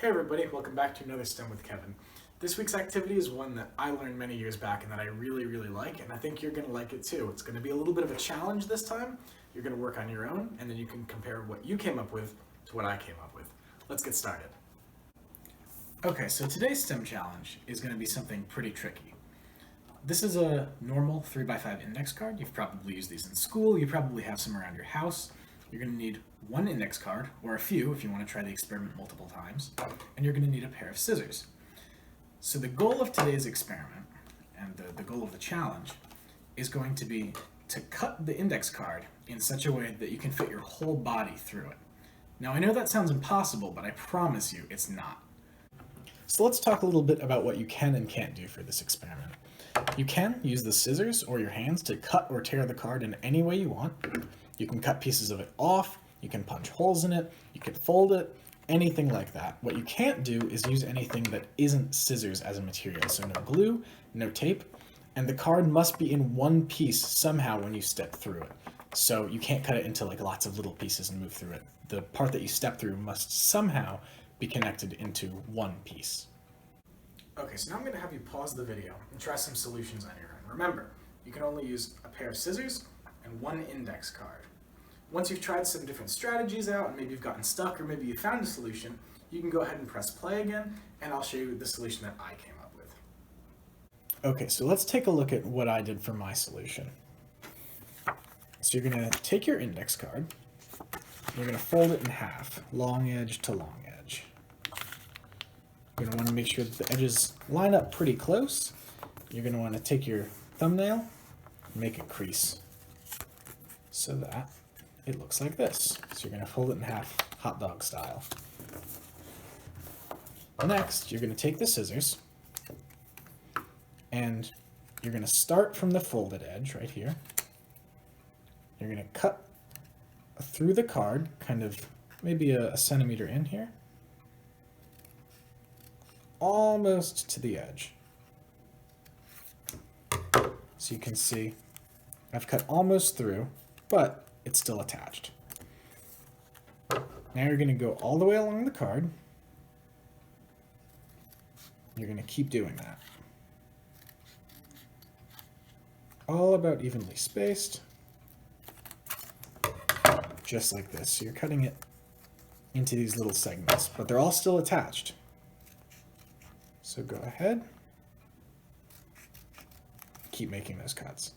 Hey everybody, welcome back to another STEM with Kevin. This week's activity is one that I learned many years back and that I really like, and I think you're going to like it too. It's going to be a little bit of a challenge this time. You're going to work on your own, and then you can compare what you came up with to what I came up with. Let's get started. Okay, so today's STEM challenge is going to be something pretty tricky. This is a normal 3x5 index card. You've probably used these in school. You probably have some around your house. You're going to need one index card, or a few if you want to try the experiment multiple times, and you're going to need a pair of scissors. So the goal of today's experiment, and the goal of the challenge, is going to be to cut the index card in such a way that you can fit your whole body through it. Now I know that sounds impossible, but I promise you it's not. So let's talk a little bit about what you can and can't do for this experiment. You can use the scissors or your hands to cut or tear the card in any way you want. You can cut pieces of it off, you can punch holes in it, you can fold it, anything like that. What you can't do is use anything that isn't scissors as a material, so no glue, no tape, and the card must be in one piece somehow when you step through it. So you can't cut it into like lots of little pieces and move through it. The part that you step through must somehow be connected into one piece. Okay, so now I'm going to have you pause the video and try some solutions on your own. Remember, you can only use a pair of scissors and one index card. Once you've tried some different strategies out and maybe you've gotten stuck or maybe you found a solution, you can go ahead and press play again and I'll show you the solution that I came up with. Okay, so let's take a look at what I did for my solution. So you're going to take your index card, you're going to fold it in half, long edge to long edge. You're going to want to make sure that the edges line up pretty close. You're going to want to take your thumbnail and make a crease so that it looks like this. So you're going to fold it in half, hot dog style. Next, you're going to take the scissors and you're going to start from the folded edge right here. You're going to cut through the card, kind of maybe a centimeter in here, almost to the edge. So you can see I've cut almost through, but it's still attached. Now you're going to go all the way along the card. You're going to keep doing that. All about evenly spaced, just like this. So you're cutting it into these little segments, but they're all still attached. So go ahead, keep making those cuts.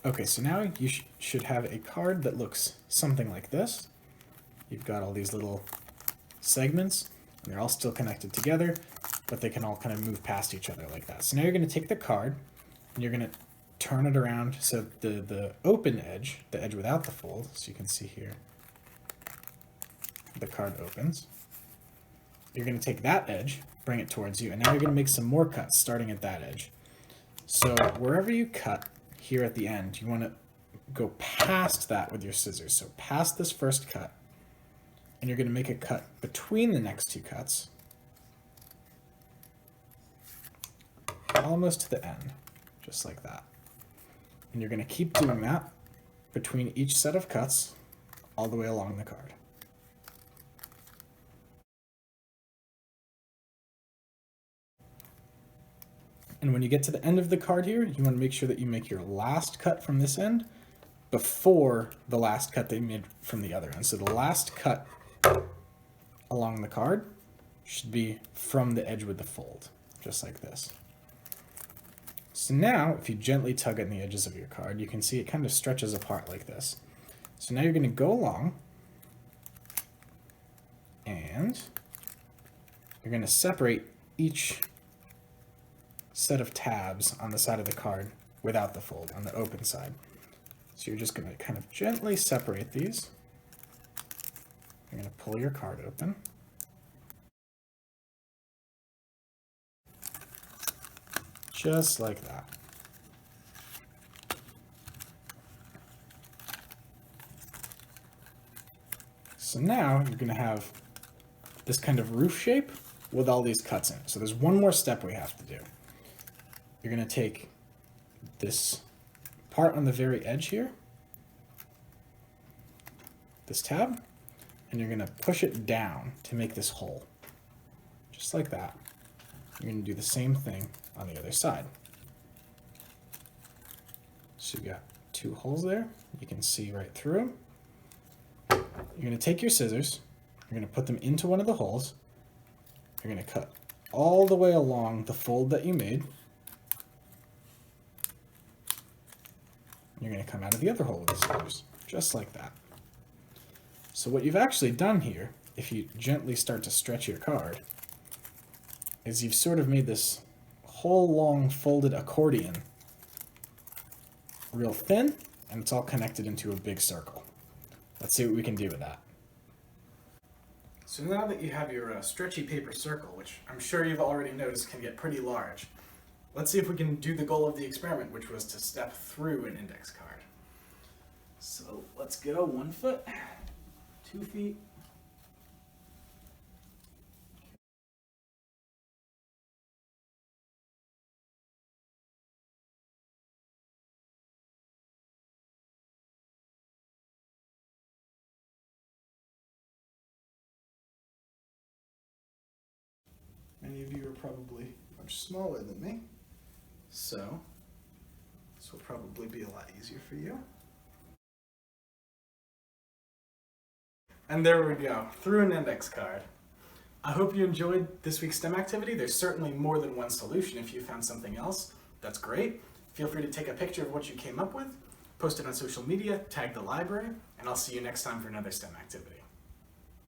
Okay, so now you should have a card that looks something like this. You've got all these little segments, and they're all still connected together, but they can all kind of move past each other like that. So now you're going to take the card, and you're going to turn it around so the open edge, the edge without the fold, so you can see here, the card opens. You're going to take that edge, bring it towards you, and now you're going to make some more cuts starting at that edge. So wherever you cut, here at the end, you want to go past that with your scissors. So past this first cut, and you're going to make a cut between the next two cuts, almost to the end, just like that. And you're going to keep doing that between each set of cuts all the way along the card. And when you get to the end of the card here, you want to make sure that you make your last cut from this end before the last cut that you made from the other end. So the last cut along the card should be from the edge with the fold, just like this. So now, if you gently tug at the edges of your card, you can see it kind of stretches apart like this. So now you're going to go along and you're going to separate each set of tabs on the side of the card without the fold, on the open side. So you're just going to kind of gently separate these. You're going to pull your card open. Just like that. So now you're going to have this kind of roof shape with all these cuts in it. So there's one more step we have to do. You're going to take this part on the very edge here, this tab, and you're gonna push it down to make this hole. Just like that. You're gonna do the same thing on the other side. So you've got 2 holes there. You can see right through them. You're gonna take your scissors, you're gonna put them into one of the holes. You're gonna cut all the way along the fold that you made. You're gonna come out of the other hole with the scissors, just like that. So what you've actually done here, if you gently start to stretch your card, is you've sort of made this whole long folded accordion real thin, and it's all connected into a big circle. Let's see what we can do with that. So now that you have your stretchy paper circle, which I'm sure you've already noticed can get pretty large, let's see if we can do the goal of the experiment, which was to step through an index card. So let's go 1 foot, 2 feet, many of you are probably much smaller than me, so this will probably be a lot easier for you. And there we go, through an index card. I hope you enjoyed this week's STEM activity. There's certainly more than one solution. If you found something else, that's great. Feel free to take a picture of what you came up with, post it on social media, tag the library, and I'll see you next time for another STEM activity.